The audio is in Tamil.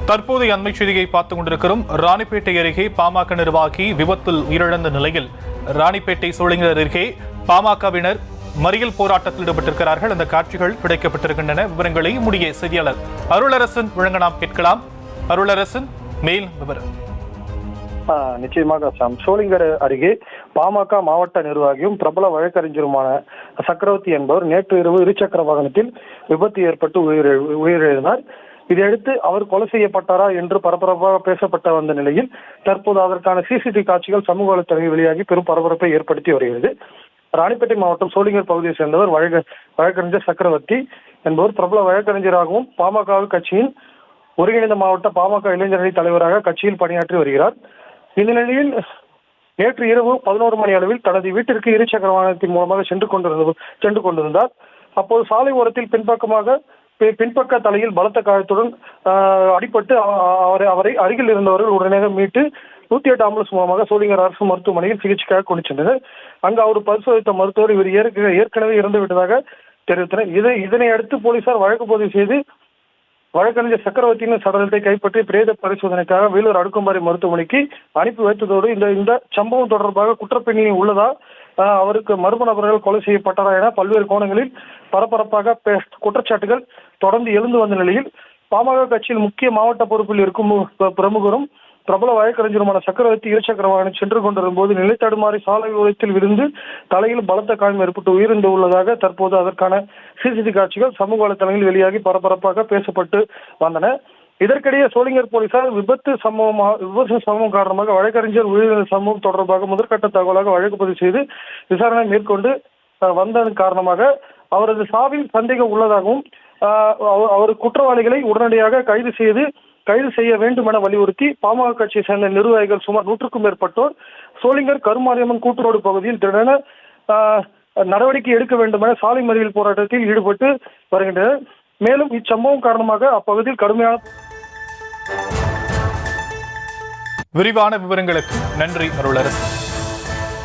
தற்போதைய அண்மை செய்தியை பார்த்துக் கொண்டிருக்கிறோம். ராணிப்பேட்டை அருகே பாமக நிர்வாகி விபத்தில் உயிரிழந்த நிலையில் ராணிப்பேட்டை சோளிங்கர் அருகே பாமகவினர் மறியல் போராட்டத்தில் ஈடுபட்டிருக்கிறார்கள். அந்த காட்சிகள் கிடைக்கப்பட்டிருக்கின்றன. விவரங்களை முடிய செய்தியாளர் அருளரசன் வழங்க நாம் கேட்கலாம். அருளரசன், மேல் விவரம். நிச்சயமாக சாம். சோளிங்கர் அருகே பாமக மாவட்ட நிர்வாகியும் பிரபல வழக்கறிஞருமான சக்கரவர்த்தி என்பவர் நேற்று இரவு இருசக்கர வாகனத்தில் விபத்து ஏற்பட்டு உயிரிழந்தார். இதையடுத்து அவர் கொலை செய்யப்பட்டாரா என்று பரபரப்பாக பேசப்பட்ட வந்த நிலையில் தற்போது அதற்கான சிசிடிவி காட்சிகள் சமூக வலைத்தளங்களில் வெளியாகி பெரும் பரபரப்பை ஏற்படுத்தி வருகிறது. ராணிப்பேட்டை மாவட்டம் சோளிங்கர் பகுதியை சேர்ந்தவர் வழக்கறிஞர் சக்கரவர்த்தி என்பவர் பிரபல வழக்கறிஞராகவும் பாமக கட்சியின் ஒருங்கிணைந்த மாவட்ட பாமக இளைஞரணி தலைவராக கட்சியில் பணியாற்றி வருகிறார். இந்த நிலையில் நேற்று இரவு 11 மணி அளவில் தனது வீட்டிற்கு இருசக்கர வாகனத்தின் மூலமாக சென்று கொண்டிருந்தார். அப்போது சாலை ஓரத்தில் பின்பக்க தலையில் பலத்த காயத்துடன் அடிபட்டு அவரை அருகில் இருந்தவர்கள் உடனடியாக மீட்டு 108 ஆம்புலன்ஸ் மூலமாக சோளிங்கர் அரசு மருத்துவமனையில் சிகிச்சைக்காக கொண்டு சென்றனர். அங்கு அவர் பரிசோதித்த மருத்துவர் இவர் ஏற்கனவே இறந்து விட்டதாக தெரிவித்தனர். இதனை அடுத்து போலீசார் வழக்கு பதிவு செய்து வழக்கறிஞர் சக்கரவர்த்தியின் சடலத்தை கைப்பற்றி பிரேத பரிசோதனைக்காக வேலூர் அடுக்குமாரி மருத்துவமனைக்கு அனுப்பி வைத்ததோடு இந்த சம்பவம் தொடர்பாக குற்றப்பின்னணி உள்ளதா, அவருக்கு மர்ம நபர்கள் கொலை செய்யப்பட்டாரா என பல்வேறு கோணங்களில் பரபரப்பாக குற்றச்சாட்டுகள் தொடர்ந்து எழுந்து வந்த நிலையில் பாமக கட்சியில் முக்கிய மாவட்ட பொறுப்பில் இருக்கும் பிரமுகரும் பிரபல வழக்கறிஞருமான சக்கரவர்த்தி இருசக்கர வாகனம் சென்று கொண்டிருக்கும் போது நிலை தடுமாறி சாலை ஓரத்தில் விழுந்து தலையில் பலத்த காயம் ஏற்பட்டு உயிரிழந்து உள்ளதாக தற்போது அதற்கான சிசிடிவி காட்சிகள் சமூக வலைதளங்களில் வெளியாகி பரபரப்பாக பேசப்பட்டு வந்தன. இதற்கிடையே சோளிங்கர் போலீசார் விபத்து சம்பவம் காரணமாக வழக்கறிஞர் உயிரிழந்த சம்பவம் தொடர்பாக முதற்கட்ட தகவலாக வழக்கு பதிவு செய்து விசாரணை மேற்கொண்டு வந்ததன் காரணமாக அவரது சாவில் சந்தேகம் உள்ளதாகவும் அவர் குற்றவாளிகளை உடனடியாக கைது செய்ய வேண்டும் என வலியுறுத்தி பாமக கட்சியை சேர்ந்த நிர்வாகிகள் சுமார் 100க்கும் மேற்பட்டோர் சோளிங்கர் கருமாரியம்மன் கூட்டுரோடு பகுதியில் திடீரென நடவடிக்கை எடுக்க வேண்டும் என சாலை மறியல் போராட்டத்தில் ஈடுபட்டு வருகின்றனர். மேலும் இச்சம்பவம் காரணமாக அப்பகுதியில் கடுமையான விரிவான விவரங்களுக்கு நன்றி அருளரசன்.